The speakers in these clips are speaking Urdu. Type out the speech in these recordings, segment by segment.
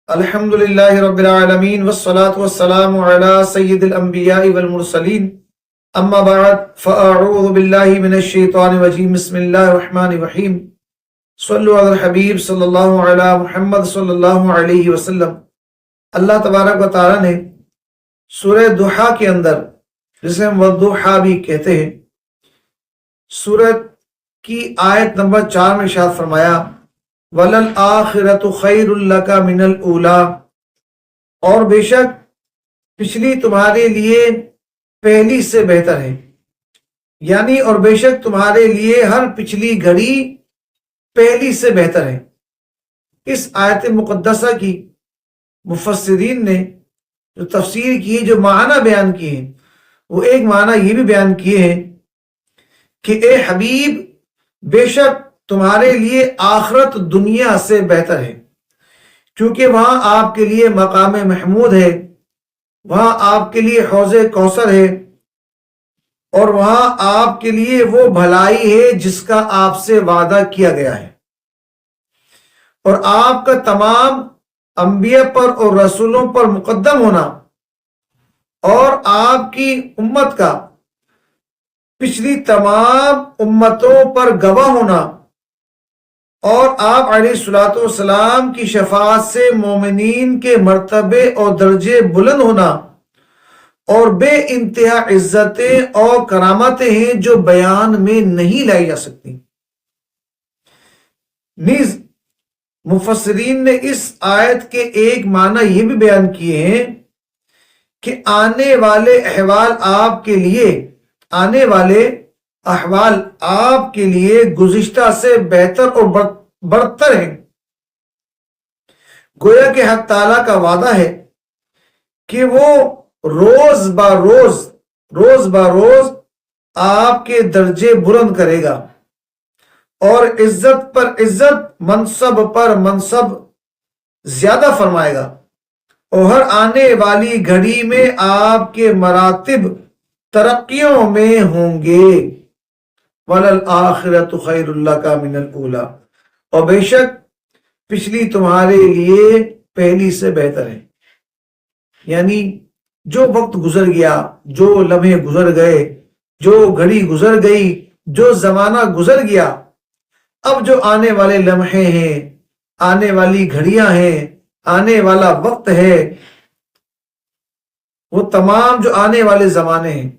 الحمد للہ رب العالمین والصلاة والسلام علی سید الانبیاء والمرسلین اما بعد فاعوذ باللہ من الشیطان الرجیم بسم اللہ الرحمن الرحیم صلو علی الحبیب صلی اللہ علی محمد صلی اللہ علیہ وسلم۔ اللہ تبارک و تعالیٰ نے سورہ دحا کے اندر، جسے ہم والضحیٰ بھی کہتے ہیں، سورت کی آیت نمبر 4 میں ارشاد فرمایا وَلَلْآخِرَةُ خَيْرٌ لَكَ مِنَ الْأُولَىٰ، اور بے شک پچھلی تمہارے لیے پہلی سے بہتر ہے، یعنی اور بے شک تمہارے لیے ہر پچھلی گھڑی پہلی سے بہتر ہے۔ اس آیت مقدسہ کی مفسرین نے جو تفسیر کی ہے، جو معنی بیان کیے ہیں، وہ ایک معنی یہ بھی بیان کیے ہیں کہ اے حبیب، بے شک تمہارے لیے آخرت دنیا سے بہتر ہے، کیونکہ وہاں آپ کے لیے مقام محمود ہے، وہاں آپ کے لیے حوض کوثر ہے، اور وہاں آپ کے لیے وہ بھلائی ہے جس کا آپ سے وعدہ کیا گیا ہے، اور آپ کا تمام انبیاء پر اور رسولوں پر مقدم ہونا، اور آپ کی امت کا پچھلی تمام امتوں پر گواہ ہونا، اور آپ علیہ الصلوۃ والسلام کی شفاعت سے مومنین کے مرتبے اور درجے بلند ہونا، اور بے انتہا عزتیں اور کرامتیں ہیں جو بیان میں نہیں لائی جا سکتی۔ نیز مفسرین نے اس آیت کے ایک معنی یہ بھی بیان کیے ہیں کہ آنے والے احوال آپ کے لیے گزشتہ سے بہتر اور برتر ہیں۔ گویا کہ حق تعالیٰ کا وعدہ ہے کہ وہ روز با روز آپ کے درجے بلند کرے گا، اور عزت پر عزت، منصب پر منصب زیادہ فرمائے گا، اور ہر آنے والی گھڑی میں آپ کے مراتب ترقیوں میں ہوں گے۔ وَلَلْآخِرَةُ خَيْرٌ لَكَ مِنَ الْأُولَىٰ، اور بے شک پچھلی تمہارے لیے پہلی سے بہتر ہے، یعنی جو وقت گزر گیا، جو لمحے گزر گئے، جو گھڑی گزر گئی، جو زمانہ گزر گیا، اب جو آنے والے لمحے ہیں، آنے والی گھڑیاں ہیں، آنے والا وقت ہے، وہ تمام جو آنے والے زمانے ہیں،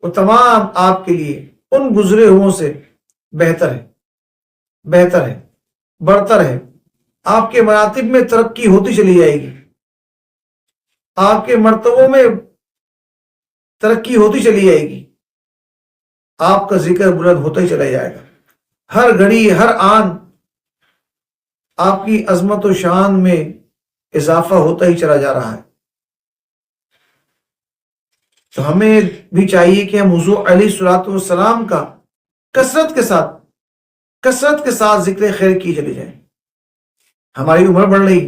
وہ تمام آپ کے لیے ان گزرے ہوئوں سے بہتر ہے، برتر ہے۔ آپ کے مراتب میں ترقی ہوتی چلی جائے گی، آپ کے مرتبوں میں ترقی ہوتی چلی جائے گی، آپ کا ذکر بلند ہوتا ہی چلا جائے گا۔ ہر گھڑی، ہر آن آپ کی عظمت و شان میں اضافہ ہوتا ہی چلا جا رہا ہے۔ تو ہمیں بھی چاہیے کہ ہم حضور علیہ الصلوۃ والسلام کا کثرت کے ساتھ ذکر خیر کی چلی جائیں۔ ہماری عمر بڑھ رہی،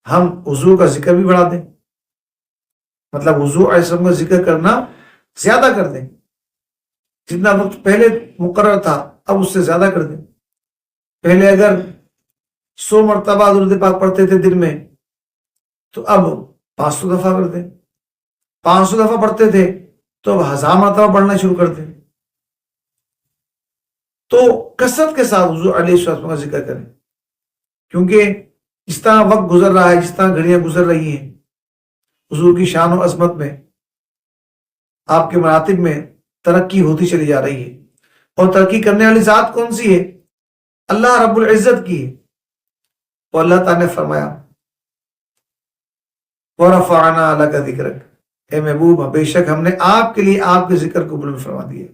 ہم حضور کا ذکر بھی بڑھا دیں، مطلب حضور علیہ السلام کا ذکر کرنا زیادہ کر دیں، جتنا وقت پہلے مقرر تھا اب اس سے زیادہ کر دیں۔ پہلے اگر 100 مرتبہ درود پاک پڑھتے تھے دن میں، تو اب 500 دفعہ کر دیں۔ 500 دفعہ پڑھتے تھے تو اب 1000 مرتبہ پڑھنا شروع کر دیں۔ تو کثرت کے ساتھ حضور علیہ السلام کا ذکر کریں، کیونکہ جس طرح وقت گزر رہا ہے، جس طرح گھڑیاں گزر رہی ہیں، حضور کی شان و عظمت میں، آپ کے مراتب میں ترقی ہوتی چلی جا رہی ہے، اور ترقی کرنے والی ذات کون سی ہے؟ اللہ رب العزت کی ہے۔ تو اللہ تعالیٰ نے فرمایا وَرَفَعْنَا لَكَ ذِكْرَكَ، اے محبوب، بے شک ہم نے آپ کے لیے آپ کے ذکر کو بلند فرما دیا۔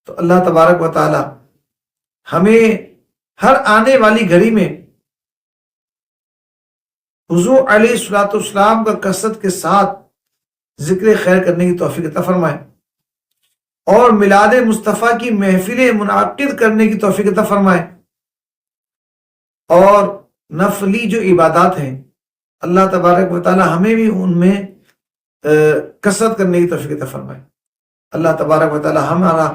تو اللہ تبارک و تعالی ہمیں ہر آنے والی گھڑی میں حضور علیہ الصلوۃ والسلام کا کثرت کے ساتھ ذکر خیر کرنے کی توفیق عطا فرمائے، اور میلاد مصطفیٰ کی محفلیں منعقد کرنے کی توفیق عطا فرمائے، اور نفلی جو عبادات ہیں اللہ تبارک و تعالی ہمیں بھی ان میں کثرت کرنے کی توفیق عطا فرمائے۔ اللہ تبارک و تعالی ہمارا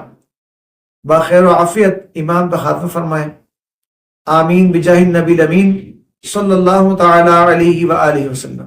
باخیر و عافیت ایمان پر خاتمہ فرمائے۔ آمین بجاہ النبی الامین صلی اللہ تعالی علیہ وآلہ وسلم۔